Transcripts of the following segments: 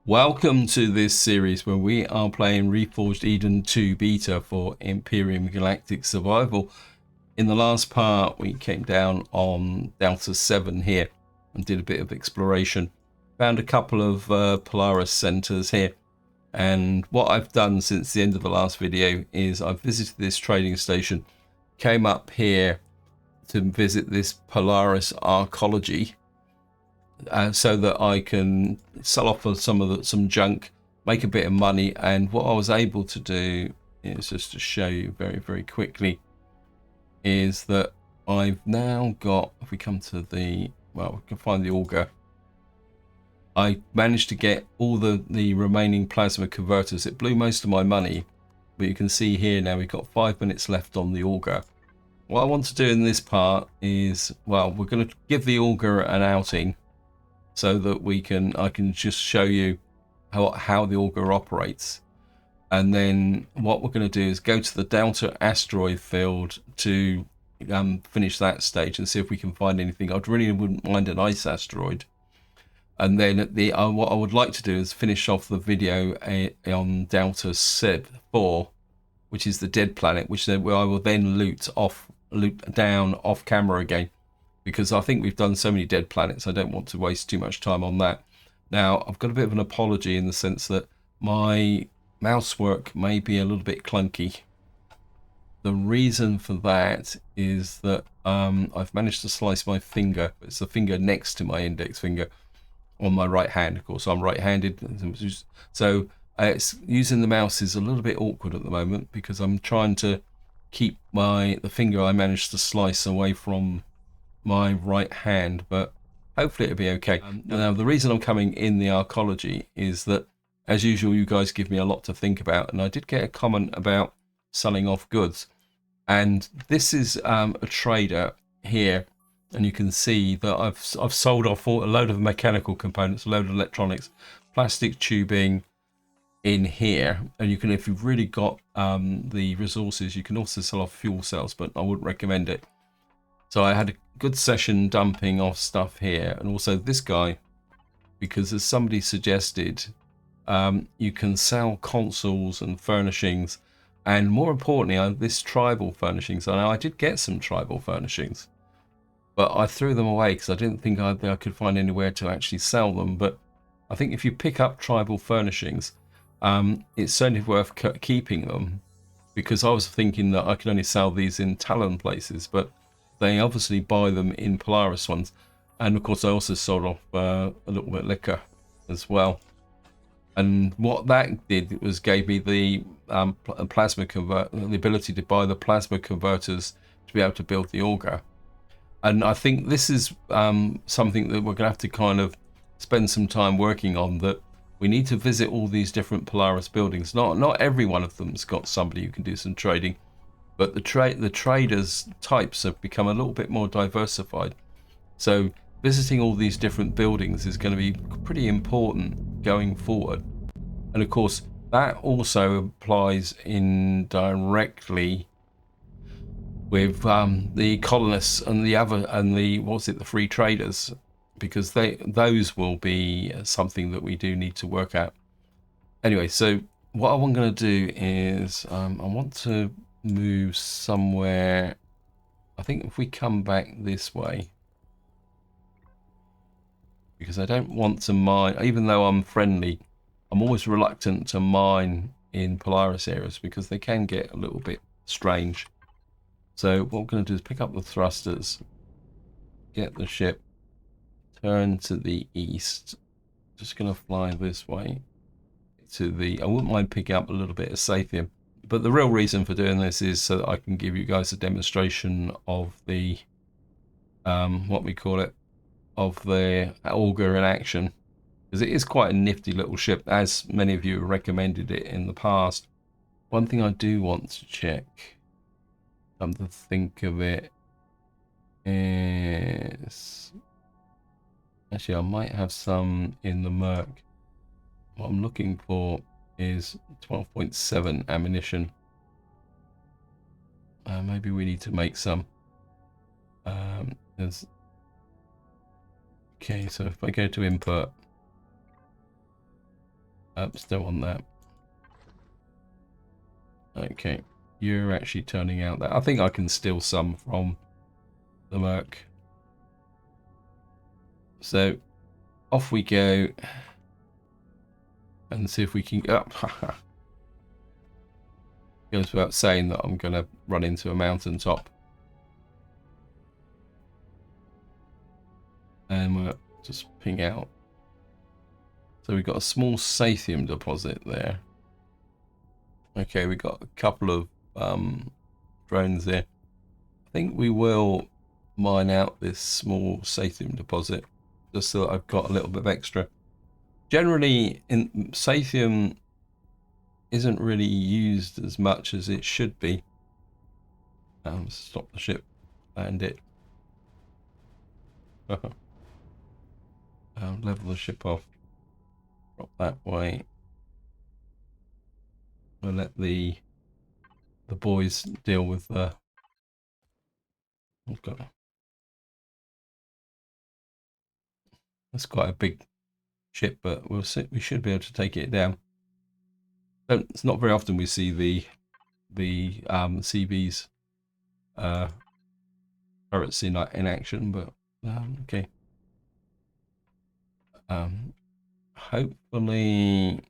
Welcome to this series where we are playing Reforged Eden 2 beta for Empyrion Galactic Survival. In the last part we came down on Delta 7 here and did a bit of exploration. Found a couple of Polaris centers here, and what I've done since the end of the last video is I've visited this trading station, came up here to visit this Polaris archaeology, so that I can sell off some junk, make a bit of money. And what I was able to do is, just to show you very quickly, is that I've now got, if we come to the, well, we can find the auger. I managed to get all the remaining plasma converters. It blew most of my money, but you can see here now we've got 5 minutes left on the auger. What I want to do in this part is, well, we're going to give the auger an outing, so that I can just show you how the auger operates. And then what we're going to do is go to the Delta asteroid field to finish that stage and see if we can find anything. I really wouldn't mind an ice asteroid. And then what I would like to do is finish off the video on Delta 4, which is the dead planet, which I will then loot down off camera again, because I think we've done so many dead planets, I don't want to waste too much time on that. Now, I've got a bit of an apology in the sense that my mouse work may be a little bit clunky. The reason for that is that I've managed to slice my finger. It's the finger next to my index finger on my right hand. Of course, I'm right-handed, so using the mouse is a little bit awkward at the moment, because I'm trying to keep the finger I managed to slice away from my right hand, but hopefully it'll be okay. Now, the reason I'm coming in the archaeology is that, as usual, you guys give me a lot to think about, and I did get a comment about selling off goods. And this is a trader here, and you can see that I've sold off a load of mechanical components, a load of electronics, plastic tubing in here. And you can, if you've really got the resources, you can also sell off fuel cells, but I wouldn't recommend it. So I had a good session dumping off stuff here, and also this guy, because as somebody suggested, you can sell consoles and furnishings, and more importantly, this tribal furnishings. I know I did get some tribal furnishings, but I threw them away because I didn't think I could find anywhere to actually sell them. But I think if you pick up tribal furnishings, it's certainly worth keeping them, because I was thinking that I could only sell these in Talon places, but they obviously buy them in Polaris ones. And of course I also sold off a little bit of liquor as well. And what that did was gave me the the ability to buy the plasma converters to be able to build the auger. And I think this is something that we're going to have to kind of spend some time working on, that we need to visit all these different Polaris buildings. Not every one of them's got somebody who can do some trading, but the traders types have become a little bit more diversified. So visiting all these different buildings is going to be pretty important going forward. And of course, that also applies indirectly with the colonists and the free traders, because those will be something that we do need to work out. Anyway, so what I'm going to do is I want to move somewhere. I think if we come back this way, because I don't want to mine, even though I'm friendly, I'm always reluctant to mine in Polaris areas because they can get a little bit strange. So what I'm going to do is pick up the thrusters, get the ship, turn to the east, just going to fly this way to I wouldn't mind picking up a little bit of Sathium. But the real reason for doing this is so that I can give you guys a demonstration of the, what we call it, of the auger in action. Because it is quite a nifty little ship, as many of you have recommended it in the past. One thing I do want to check, come to think of it, is... Actually, I might have some in the Merc. What I'm looking for is 12.7 ammunition. Maybe we need to make some. Okay, so if I go to input, Still on that. Okay, you're actually turning out that. I think I can steal some from the Merc. So off we go and see if we can get up. Goes without saying that I'm going to run into a mountaintop. And we'll just ping out. So we've got a small sathium deposit there. Okay, we got a couple of drones there. I think we will mine out this small sathium deposit just so that I've got a little bit of extra. Generally, sathium isn't really used as much as it should be. Stop the ship, land it. Level the ship off. Drop that way. We'll let the boys deal with the. We've got. That's quite a big ship, but we'll see. We should be able to take it down. It's not very often we see the CBs turrets in action, but okay. Hopefully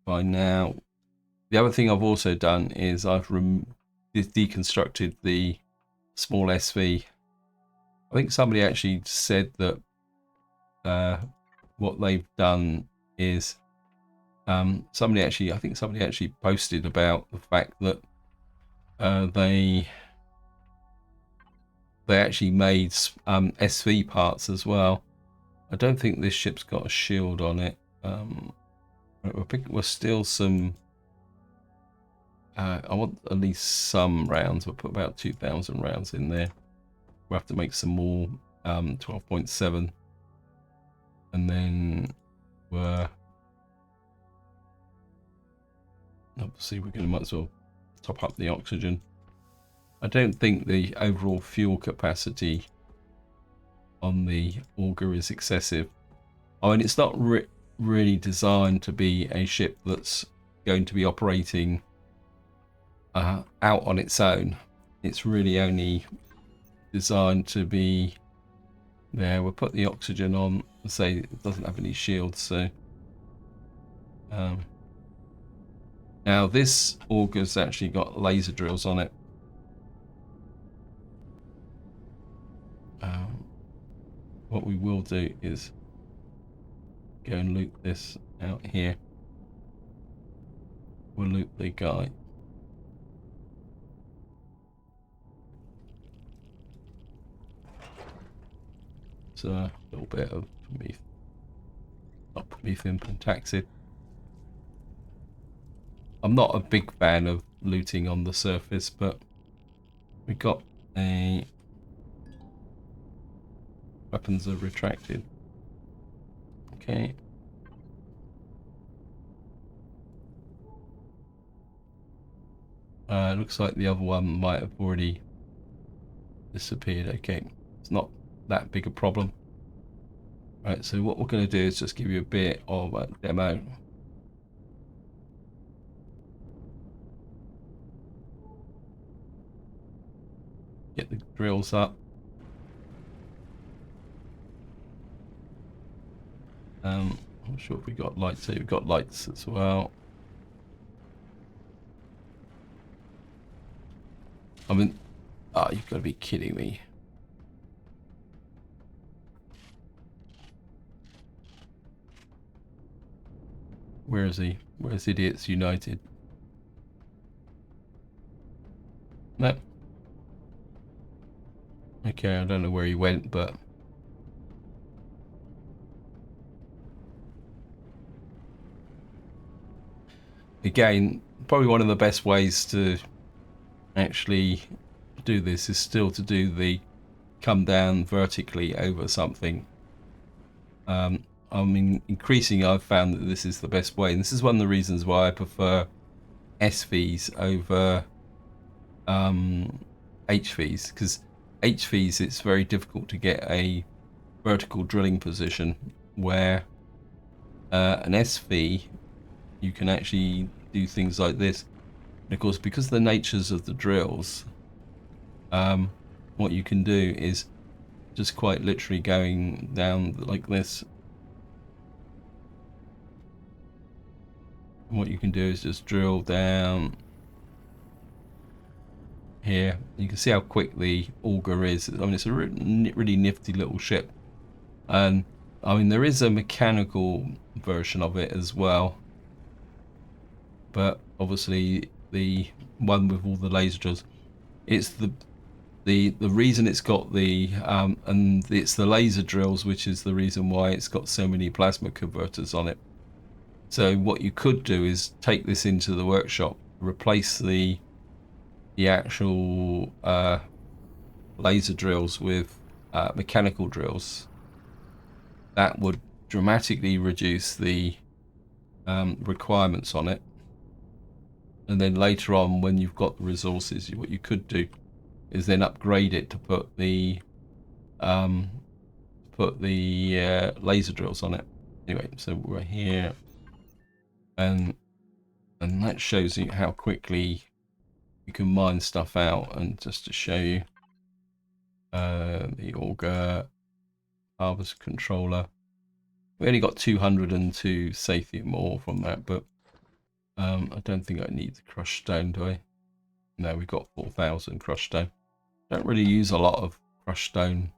by now. The other thing I've also done is I've deconstructed the small SV. I think somebody actually said that what they've done is somebody actually posted about the fact that they actually made SV parts as well. I don't think this ship's got a shield on it. We'll steal some. I want at least some rounds. We'll put about 2,000 rounds in there. We'll have to make some more 12.7, and then obviously we're going to might as well top up the oxygen. I don't think the overall fuel capacity on the Auger is excessive. I mean, it's not really designed to be a ship that's going to be operating out on its own. It's really only designed to be there. We'll put the oxygen on. Say it doesn't have any shields, so now this Auger's actually got laser drills on it. What we will do is go and loot this out here. We'll loot the guy. So a little bit of Promethean pentaxid. I'm not a big fan of looting on the surface, but we got a weapons are retracted. Okay. Looks like the other one might have already disappeared. Okay, it's not that big a problem. Right, so what we're going to do is just give you a bit of a demo. Get the drills up. I'm not sure if we got lights here. We've got lights as well. I mean, you've got to be kidding me. Where is he? Where's Idiots United? No. Okay, I don't know where he went, but again, probably one of the best ways to actually do this is still to do the come down vertically over something. I mean, increasingly I've found that this is the best way, and this is one of the reasons why I prefer SVs over HVs, because HVs it's very difficult to get a vertical drilling position where an SV, you can actually do things like this. And of course, because of the natures of the drills, what you can do is just quite literally going down like this. And what you can do is just drill down here. You can see how quick the Auger is. I mean, it's a really nifty little ship. And I mean, there is a mechanical version of it as well, but obviously the one with all the laser drills, it's the reason it's got the and it's the laser drills, which is the reason why it's got so many plasma converters on it. So what you could do is take this into the workshop, replace the actual laser drills with mechanical drills. That would dramatically reduce the requirements on it. And then later on, when you've got the resources, what you could do is then upgrade it to put the laser drills on it. Anyway, so we're here, and that shows you how quickly you can mine stuff out. And just to show you, the Auger harvest controller, we only got 202 safety more from that, but I don't think I need the crushed stone, do I? No, we've got 4,000 crushed stone. Don't really use a lot of crushed stone.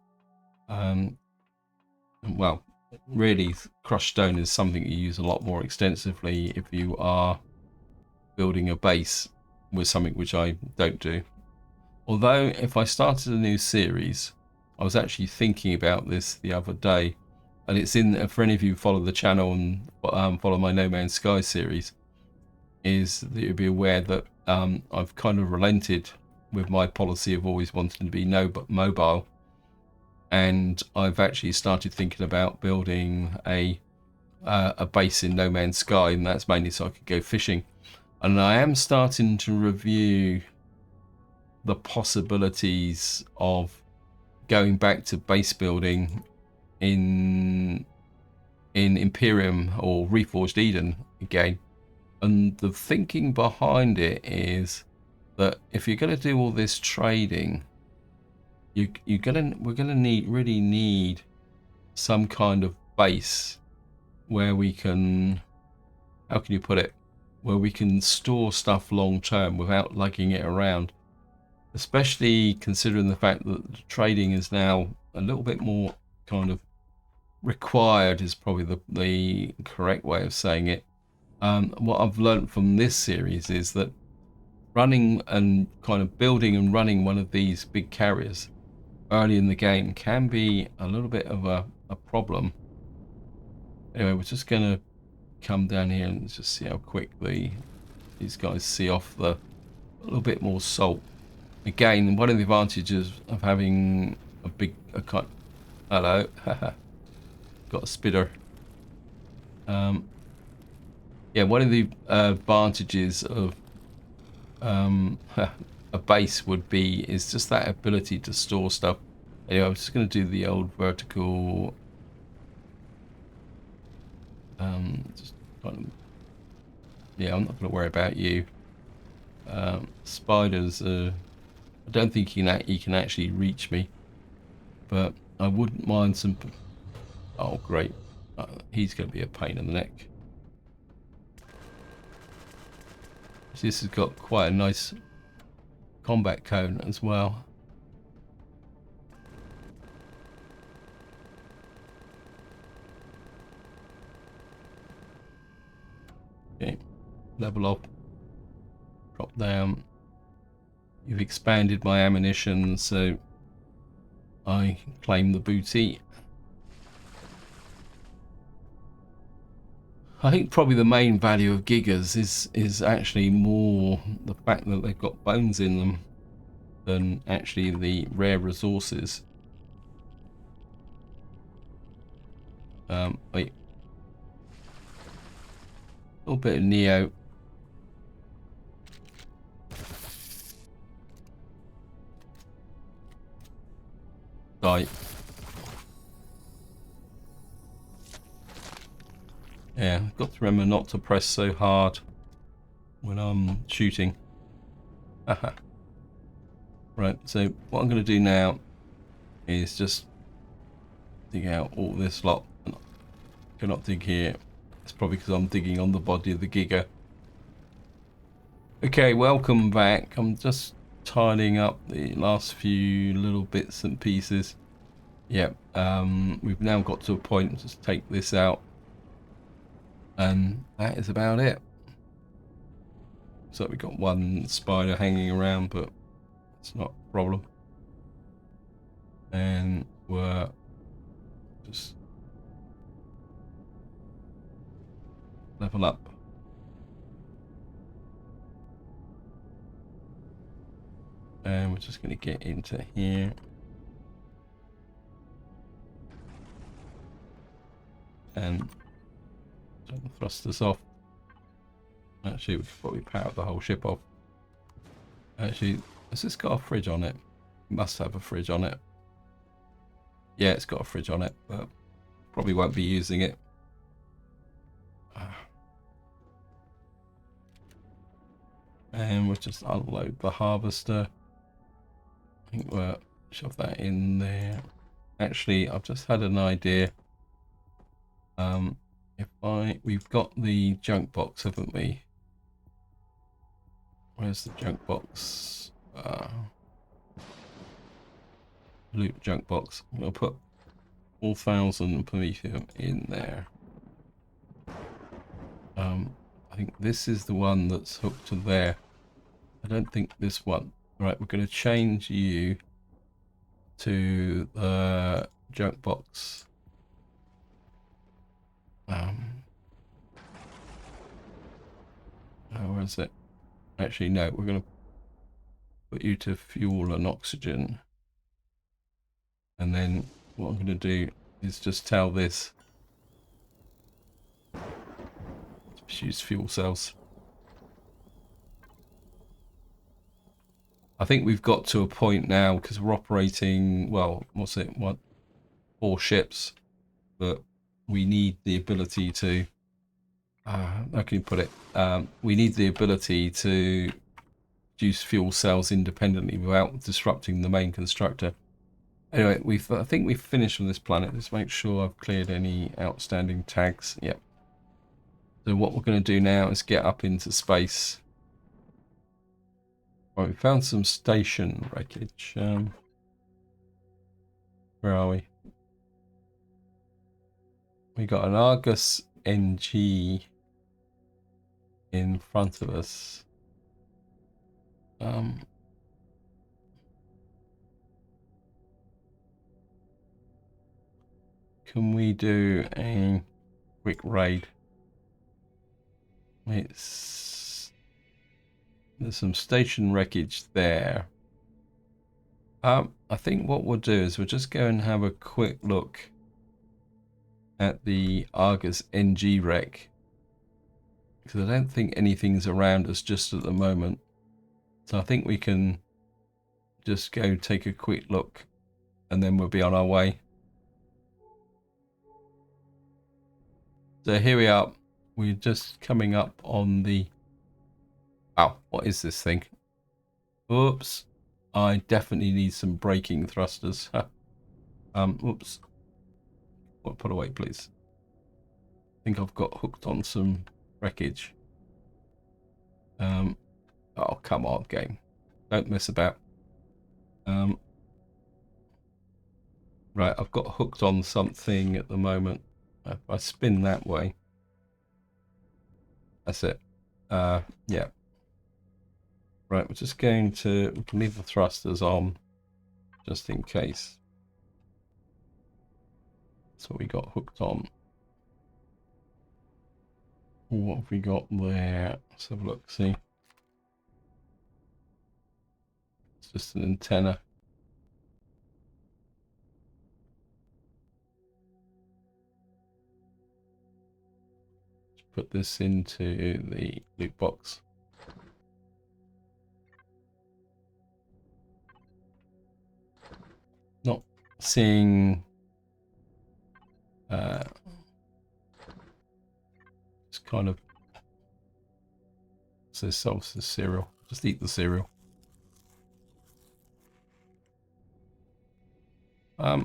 Well, really, crushed stone is something you use a lot more extensively if you are building a base with something, which I don't do. Although, if I started a new series, I was actually thinking about this the other day, and it's in, for any of you who follow the channel and follow my No Man's Sky series, is that you'll be aware that I've kind of relented with my policy of always wanting to be mobile, and I've actually started thinking about building a base in No Man's Sky, and that's mainly so I could go fishing. And I am starting to review the possibilities of going back to base building in Empyrion or Reforged Eden again. And the thinking behind it is that if you're going to do all this trading, we're gonna really need some kind of base where we can, how can you put it, where we can store stuff long term without lugging it around. Especially considering the fact that trading is now a little bit more kind of required, is probably the correct way of saying it. What I've learned from this series is that running and kind of building and running one of these big carriers early in the game can be a little bit of a problem. Anyway, we're just going to come down here and just see how quickly these guys see off a little bit more salt. Again, one of the advantages of having a cut. Hello, got a spitter. Yeah, one of the advantages of a base is just that ability to store stuff. Anyway, I'm just going to do the old vertical. Just kind of, yeah, I'm not going to worry about you. Spiders. I don't think he can actually reach me, but I wouldn't mind some. Oh, great! He's going to be a pain in the neck. This has got quite a nice combat cone as well. Okay, level up, drop down. You've expanded my ammunition, so I claim the booty. I think probably the main value of Gigas is actually more the fact that they've got bones in them than actually the rare resources. Wait. A little bit of Neo. Die. Just remember not to press so hard when I'm shooting. Haha. Right, so what I'm going to do now is just dig out all this lot. I cannot dig here. It's probably because I'm digging on the body of the Giga. Okay, welcome back. I'm just tidying up the last few little bits and pieces. Yep, we've now got to a point, just take this out. And that is about it. So we've got one spider hanging around, but it's not a problem. And we're just level up. And we're just going to get into here. And turn the thrusters off. Actually, we could probably power the whole ship off. Actually, has this got a fridge on it? It must have a fridge on it. Yeah, it's got a fridge on it, but probably won't be using it. And we'll just unload the harvester. I think we'll shove that in there. Actually, I've just had an idea. We've got the junk box, haven't we? Where's the junk box? Loot junk box. We'll put all 1,000 Promethium in there. I think this is the one that's hooked to there. I don't think this one. Right, we're going to change you to the junk box. Where is it? Actually, no, we're going to put you to fuel and oxygen. And then what I'm going to do is just tell this to use fuel cells. I think we've got to a point now because we're operating, well, what's it? 4 ships, but we need the ability to. How can you put it? We need the ability to use fuel cells independently without disrupting the main constructor. Anyway, I think we've finished with this planet. Just make sure I've cleared any outstanding tags. Yep. So what we're going to do now is get up into space. Right, we found some station wreckage. Where are we? We got an Auger-MK in front of us. Can we do a quick raid? There's some station wreckage there. I think what we'll do is we'll just go and have a quick look at the Auger-MK wreck, because I don't think anything's around us just at the moment. So I think we can just go take a quick look and then we'll be on our way. So here we are. We're just coming up on the... Oh, what is this thing? Oops. I definitely need some braking thrusters. Oops. Well, put away, please. I think I've got hooked on some wreckage. Oh, come on, game. Don't mess about. Right, I've got hooked on something at the moment. If I spin that way. That's it. Yeah. Right, we're just going to... We can leave the thrusters on, just in case. So we got hooked on. What have we got there? Let's have a look, see. It's just an antenna. Let's put this into the loot box. Not seeing... just kind of says self the cereal. Just eat the cereal. I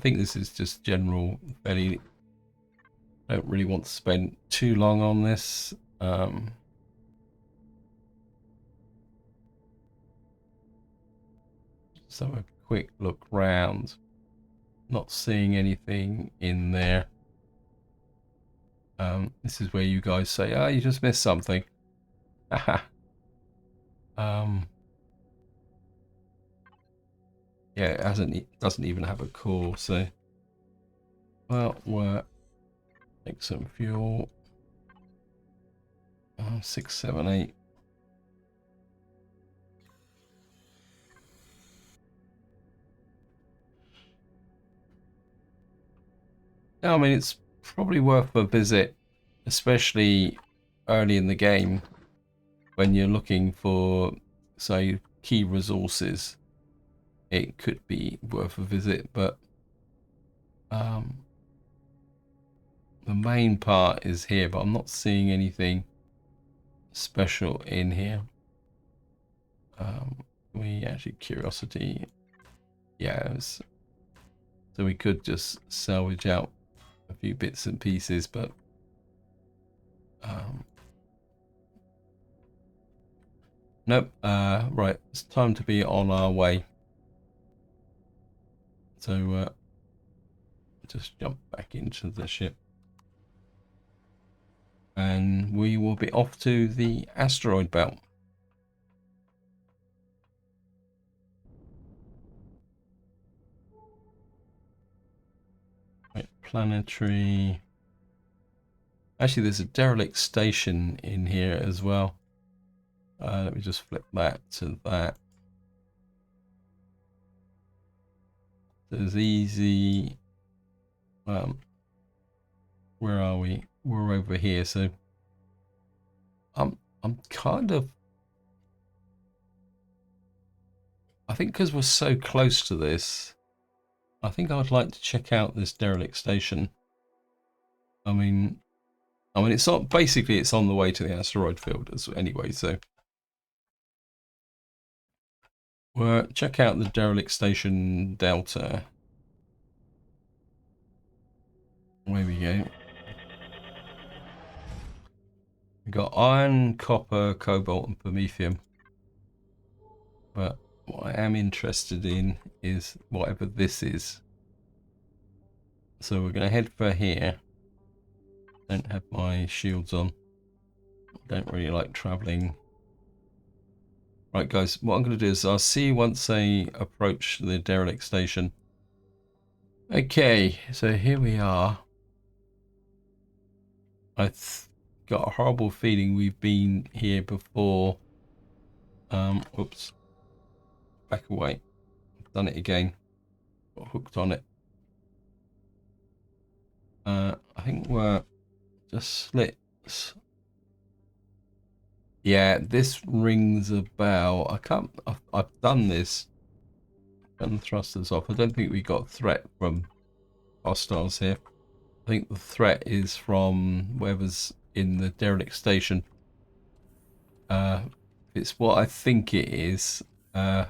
think this is just general fairly. Don't really want to spend too long on this. So a quick look round. Not seeing anything in there. This is where you guys say, "Oh, you just missed something." Haha. Yeah, it doesn't even have a core, so well, we'll take some fuel. 6, 7, 8. No, I mean it's probably worth a visit, especially early in the game when you're looking for, say, key resources. It could be worth a visit, but the main part is here, but I'm not seeing anything special in here. We actually curiosity, yeah, so we could just salvage out a few bits and pieces, but nope. Right, it's time to be on our way. So just jump back into the ship. And we will be off to the asteroid belt. Right, planetary. Actually, there's a derelict station in here as well. Let me just flip that to that. There's easy. Where are we? We're over here. So I'm kind of. I think because we're so close to this, I think I'd like to check out this derelict station. I mean, it's not basically it's on the way to the asteroid field as anyway. So we'll check out the derelict station Delta. There we go. We got iron, copper, cobalt, and promethium. But what I am interested in is whatever this is. So we're going to head for here. Don't have my shields on. Don't really like traveling. Right, guys, what I'm going to do is I'll see you once I approach the derelict station. Okay, so here we are. I've got a horrible feeling we've been here before. Oops. Back away. Done it again. Got hooked on it. I think we're just slits. Yeah, this rings a bell. I can't. I've done this. Turn the thrusters off. I don't think we got threat from hostiles here. I think the threat is from whoever's in the derelict station. It's what I think it is. Let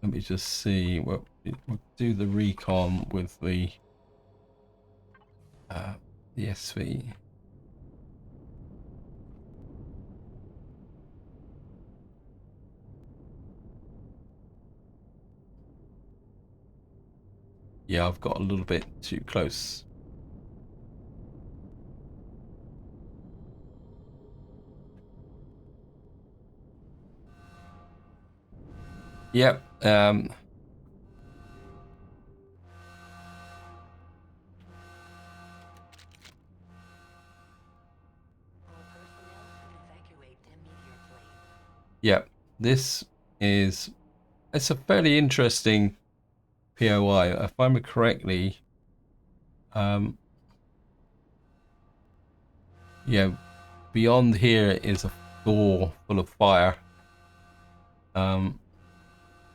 me just see. We'll do the recon with the SV. Yeah, I've got a little bit too close. Yep. Yep. This is. It's a fairly interesting POI. If I remember correctly. Yeah. Beyond here is a door full of fire.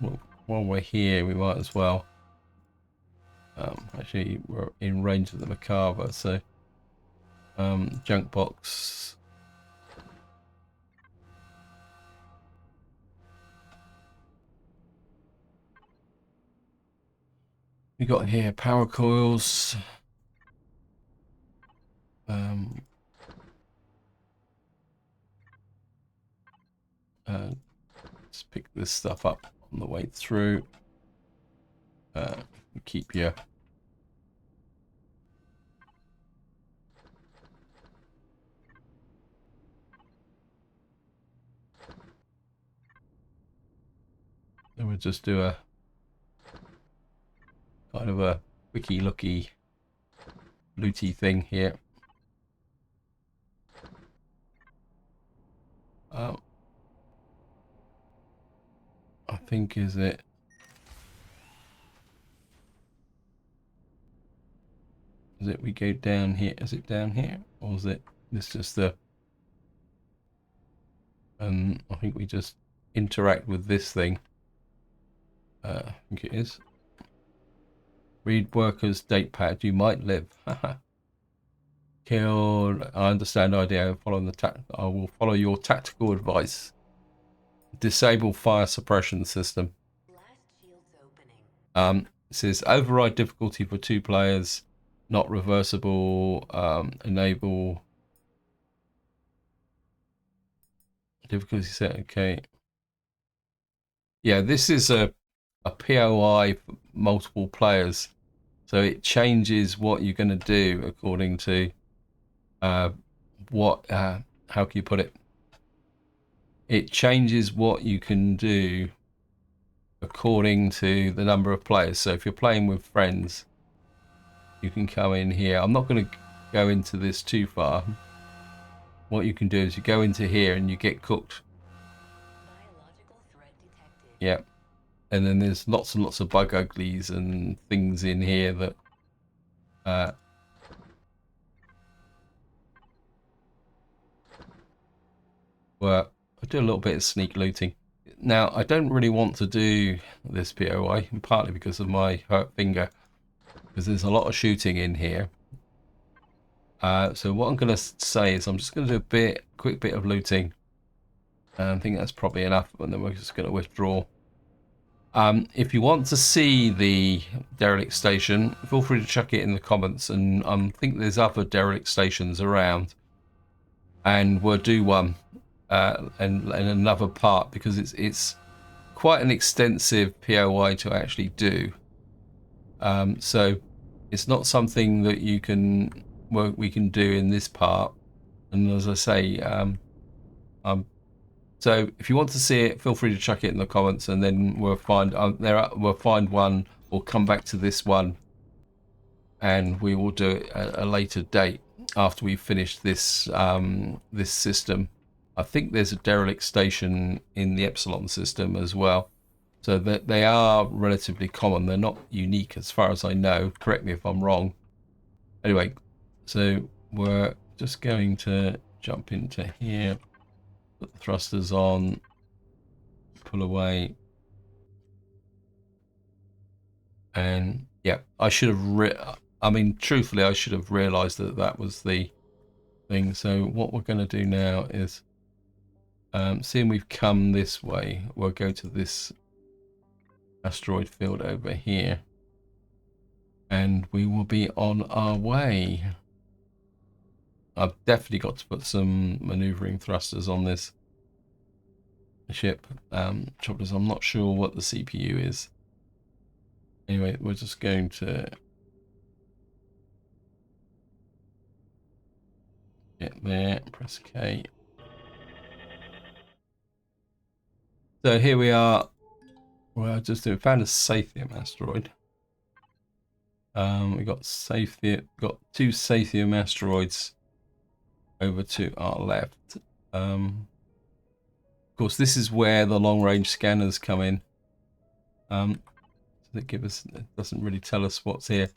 Well, while we're here, we might as well. Actually, we're in range of the Macabre, so Junk box. We got here power coils. Let's pick this stuff up on the way through. Keep your then we'll just do a kind of a wiki looky looty thing here. I think is it we go down here? Is it down here, or is it this just the? I think we just interact with this thing. I think it is. Read workers date pad. You might live. Killed. I understand idea. Following the I will follow your tactical advice. Disable fire suppression system. It says override difficulty for 2 players. Not reversible. Enable difficulty set. Okay. Yeah, this is a POI for multiple players, so it changes what you're going to do according to what how can you put it? It changes what you can do according to the number of players. So if you're playing with friends, you can come in here. I'm not going to go into this too far. What you can do is you go into here and you get cooked. Yeah. And then there's lots and lots of bug uglies and things in here that well, I do a little bit of sneak looting. Now, I don't really want to do this POI, partly because of my hurt finger, because there's a lot of shooting in here. So what I'm going to say is I'm just going to do a quick bit of looting. I think that's probably enough, and then we're just going to withdraw. If you want to see the derelict station, feel free to chuck it in the comments, and I think there's other derelict stations around, and we'll do one and another part, because it's quite an extensive POI to actually do. So it's not something that we can do in this part, and as I say, so if you want to see it, feel free to chuck it in the comments, and then we'll find we'll find one, or come back to this one, and we will do it at a later date after we've finished this this system. I think there's a derelict station in the Epsilon system as well, so that they are relatively common. They're not unique as far as I know. Correct me if I'm wrong. Anyway, so we're just going to jump into here. Put the thrusters on, pull away, and yeah, I should have I mean, truthfully, I should have realized that that was the thing. So what we're going to do now is, seeing we've come this way, we'll go to this asteroid field over here, and we will be on our way. I've definitely got to put some maneuvering thrusters on this ship. Choppers, I'm not sure what the CPU is. Anyway, we're just going to get there, press K. So here we are. Well, just found a Sathium asteroid. We got two Sathium asteroids over to our left. Of course, this is where the long-range scanners come in. So it doesn't really tell us what's here.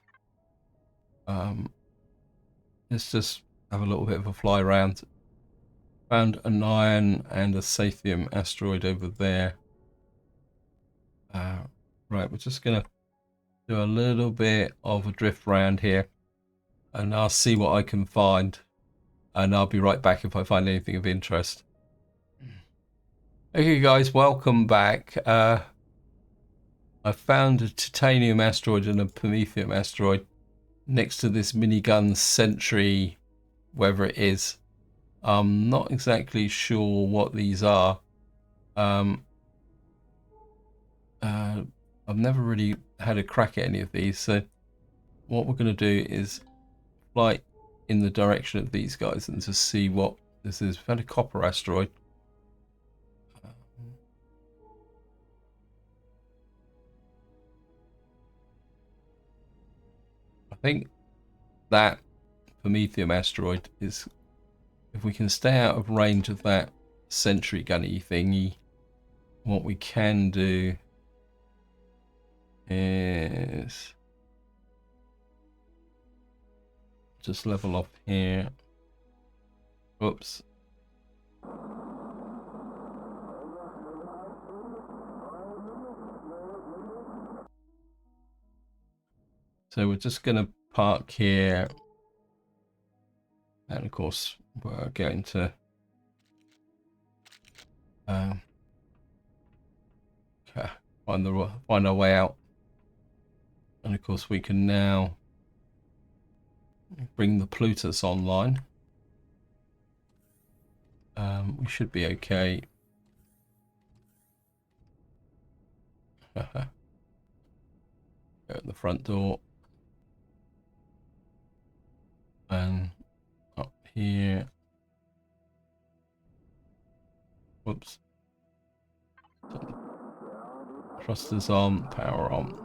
Let's just have a little bit of a fly around. Found an iron and a Sathium asteroid over there. Right, we're just gonna do a little bit of a drift round here, and I'll see what I can find. and I'll be right back if I find anything of interest. Okay guys, welcome back. I found a titanium asteroid and a promethium asteroid next to this minigun sentry, wherever it is. I'm not exactly sure what these are. I've never really had a crack at any of these, so what we're going to do is fly in the direction of these guys and just see what this is. We've had a copper asteroid. I think that promethium asteroid is, if we can stay out of range of that sentry gunny thingy, what we can do is just level off here. Oops. So we're just going to park here. And of course, we're going to find our way out. And of course, we can now bring the Plutus online. We should be okay. Go at the front door. And up here. Whoops. Thrusters on, power on.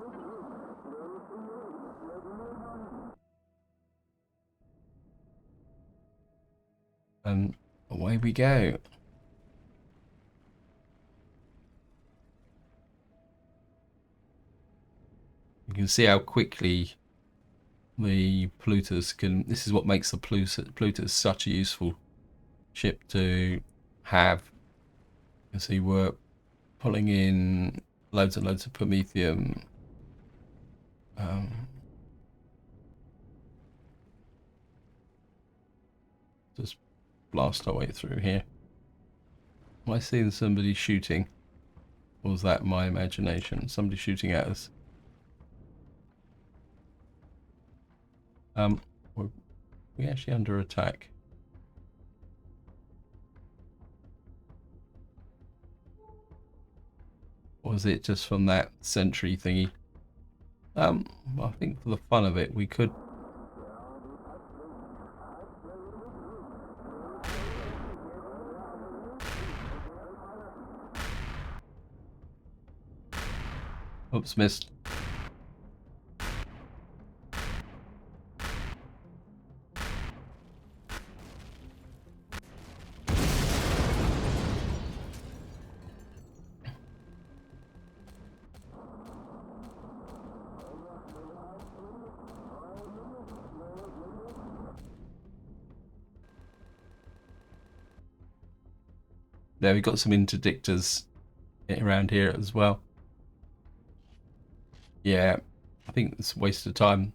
And away we go. You can see how quickly the Plutus can. This is what makes the Plutus such a useful ship to have. You can see we're pulling in loads and loads of promethium. Just blast our way through here. Am I seeing somebody shooting? Or was that my imagination? Somebody shooting at us. We're actually under attack. Or was it just from that sentry thingy? I think for the fun of it, we could. Oops, missed. There, we got some interdictors around here as well. Yeah, I think it's a waste of time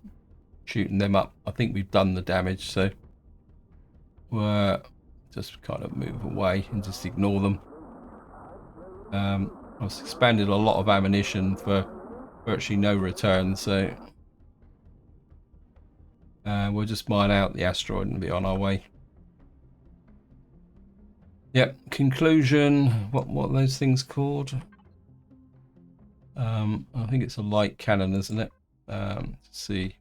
shooting them up. I think we've done the damage, so we're just kind of move away and just ignore them. I've expanded a lot of ammunition for virtually no return, so we'll just mine out the asteroid and be on our way. Yep, conclusion. What are those things called? I think it's a light cannon, isn't it? Let's see.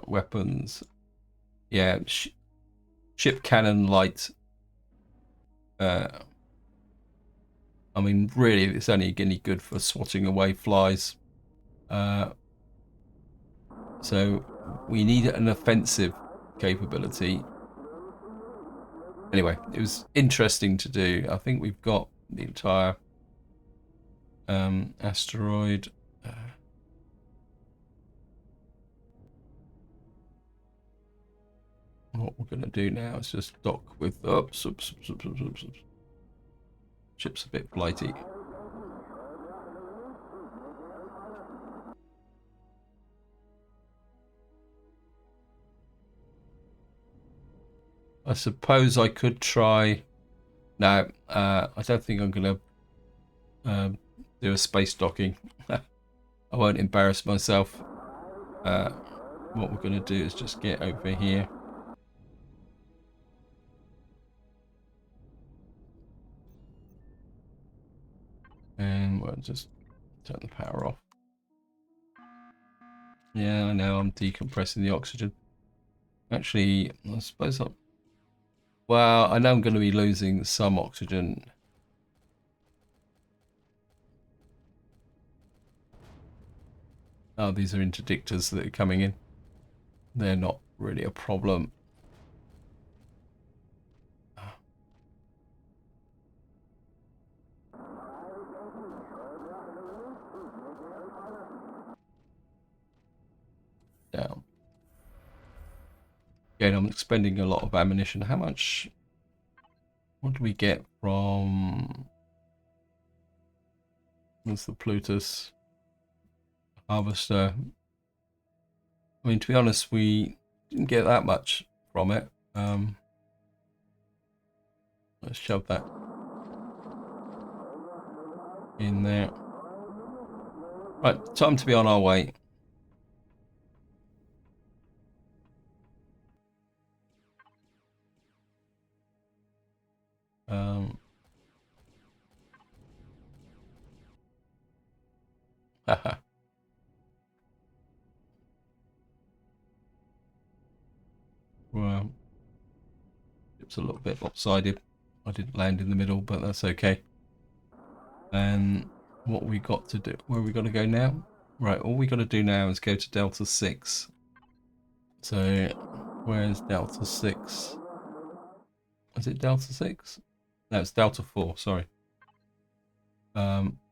Weapons. Yeah, ship cannon light. I mean, really, it's only any good for swatting away flies. So we need an offensive capability. Anyway, it was interesting to do. I think we've got the entire asteroid. What we're going to do now is just dock with. Oops. Ship's a bit blighty. I suppose I could try. No, I don't think I'm going to do a space docking. I won't embarrass myself. What we're going to do is just get over here. And we'll just turn the power off. Yeah, I know, I'm decompressing the oxygen. Actually, I suppose I'll... Well, I know I'm going to be losing some oxygen. Oh, these are interdictors that are coming in. They're not really a problem. Down. Again, I'm expending a lot of ammunition. How much? What do we get from? What's the Plutus harvester? I mean, to be honest, we didn't get that much from it. Let's shove that in there. Right, time to be on our way. Haha. Well, it's a little bit lopsided. I didn't land in the middle, but that's okay. And what we got to do, where we got to go now? Right, all we got to do now is go to Delta 6. So, where's Delta 6? Is it Delta 6? No, it's Delta 4, sorry.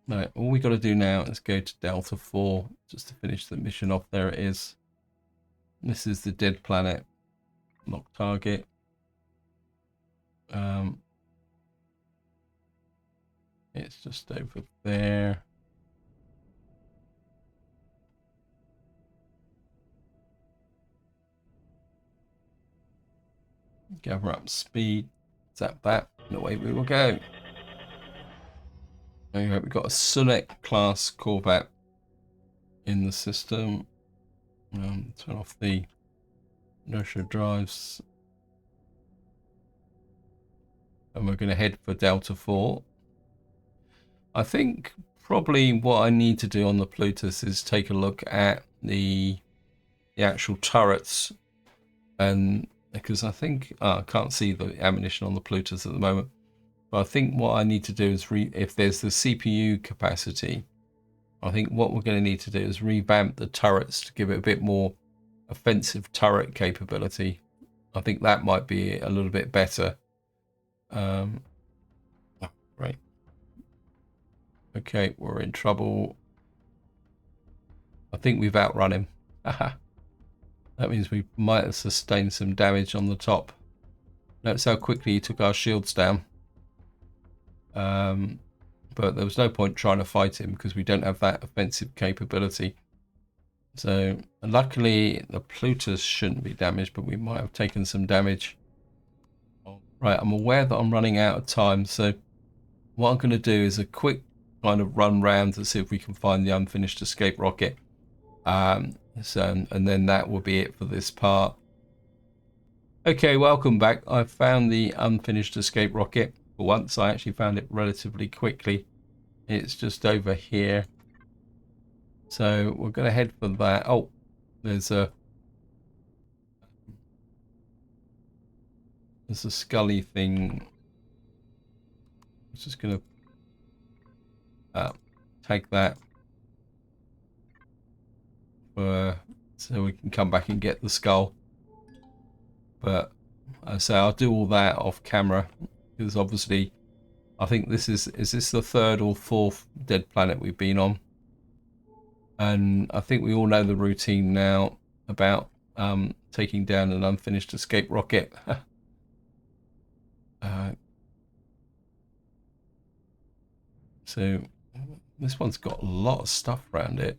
No, all we got to do now is go to Delta 4 just to finish the mission off. There it is. This is the dead planet. Lock target. It's just over there. Gather up speed. Zap that. And away we will go. Okay, we've got a Sunek class Corvette in the system. Turn off the inertia drives. And we're going to head for Delta 4. I think probably what I need to do on the Plutus is take a look at the actual turrets. And because I think I can't see the ammunition on the Plutus at the moment. But I think what I need to do is, if there's the CPU capacity, I think what we're going to need to do is revamp the turrets to give it a bit more offensive turret capability. I think that might be a little bit better. Right. Okay, we're in trouble. I think we've outrun him. Haha. That means we might have sustained some damage on the top. Notice how quickly he took our shields down. But there was no point trying to fight him because we don't have that offensive capability. So luckily the Plutus shouldn't be damaged, but we might have taken some damage. Right, I'm aware that I'm running out of time, so what I'm going to do is a quick kind of run round to see if we can find the unfinished escape rocket. And then that will be it for this part. Okay, welcome back. I've found the unfinished escape rocket. For once, I actually found it relatively quickly. It's just over here. So we're going to head for that. Oh, there's a scully thing. I'm just going to take that so we can come back and get the skull. But so I'll do all that off camera because obviously I think this is this the third or fourth dead planet we've been on, and I think we all know the routine now about taking down an unfinished escape rocket. So this one's got a lot of stuff around it.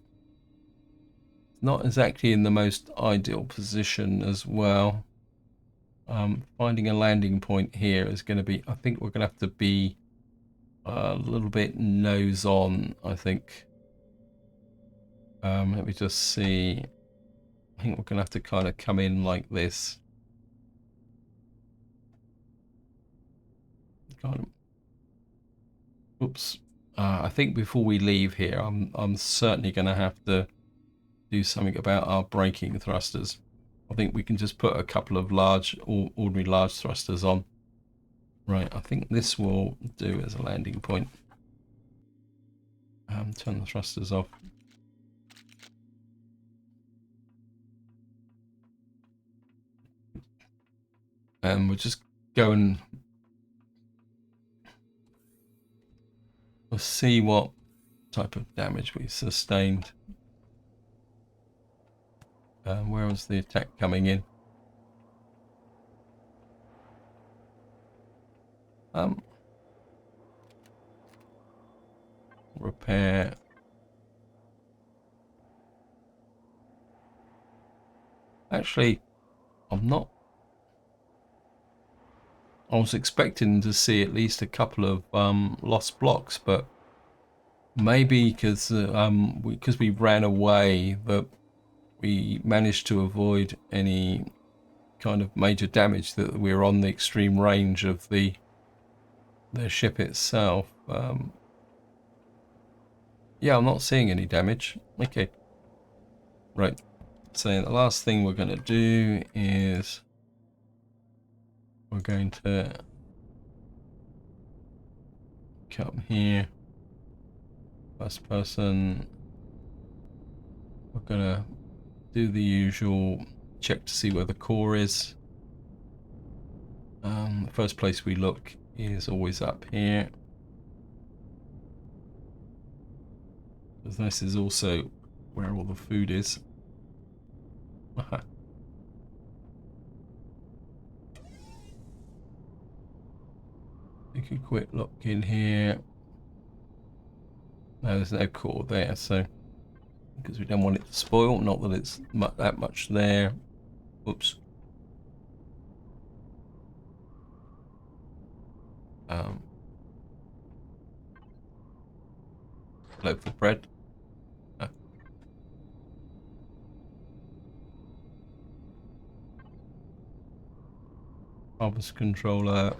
Not exactly in the most ideal position as well. Finding a landing point here is going to be, I think we're going to have to be a little bit nose on, I think. Let me just see. I think we're going to have to kind of come in like this. Kind of. Oops. I think before we leave here, I'm certainly going to have to do something about our braking thrusters. I think we can just put a couple of large, ordinary large thrusters on. Right, I think this will do as a landing point. Turn the thrusters off. And we'll just go and we'll see what type of damage we sustained. Where was the attack coming in? Repair. Actually, I'm not. I was expecting to see at least a couple of lost blocks, but maybe because we ran away, that we managed to avoid any kind of major damage, that we were on the extreme range of the ship itself. Yeah, I'm not seeing any damage. Okay. Right. So the last thing we're going to do is we're going to come here. First person. We're going to do the usual check to see where the core is. The first place we look is always up here. Because this is also where all the food is. Take a quick look in here. No, there's no core there, so because we don't want it to spoil. Not that it's that much there. Oops. Loaf of bread. Harvest controller.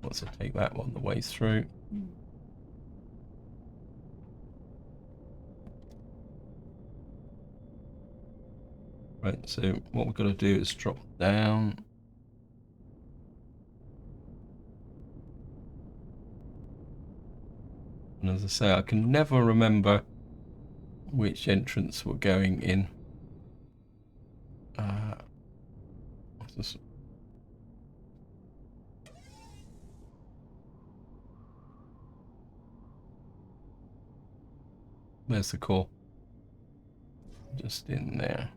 Once I take that one the way through. Right, so what we've got to do is drop down. And as I say, I can never remember which entrance we're going in. There's the core. Just in there.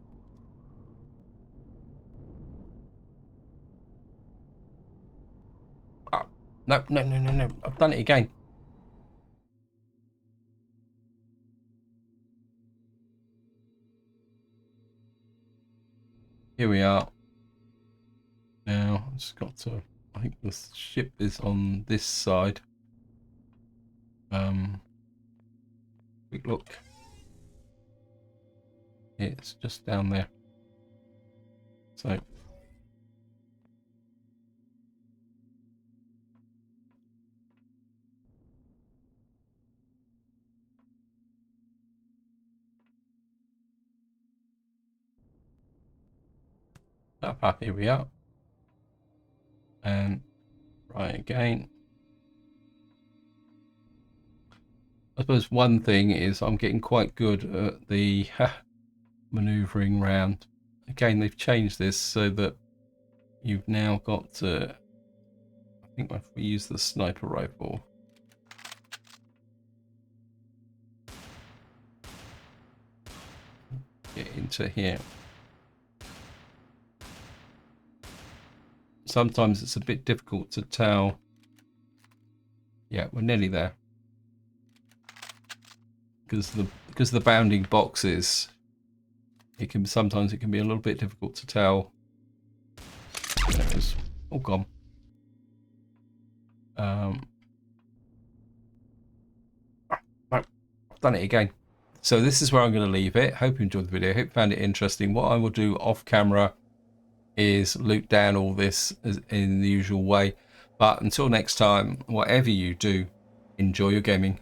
Oh, no, no, no, no, no. I've done it again. Here we are. Now, I've just got to, I think the ship is on this side. Quick look. It's just down there. So. Here we are. And right again. I suppose one thing is I'm getting quite good at the maneuvering round. Again, they've changed this so that you've now got to, I think if we use the sniper rifle, get into here. Sometimes it's a bit difficult to tell. Yeah, we're nearly there. Because the bounding boxes, sometimes it can be a little bit difficult to tell. all gone. No, I've done it again. So this is where I'm going to leave it. Hope you enjoyed the video. Hope you found it interesting. What I will do off camera is loop down all this in the usual way. But until next time, whatever you do, enjoy your gaming.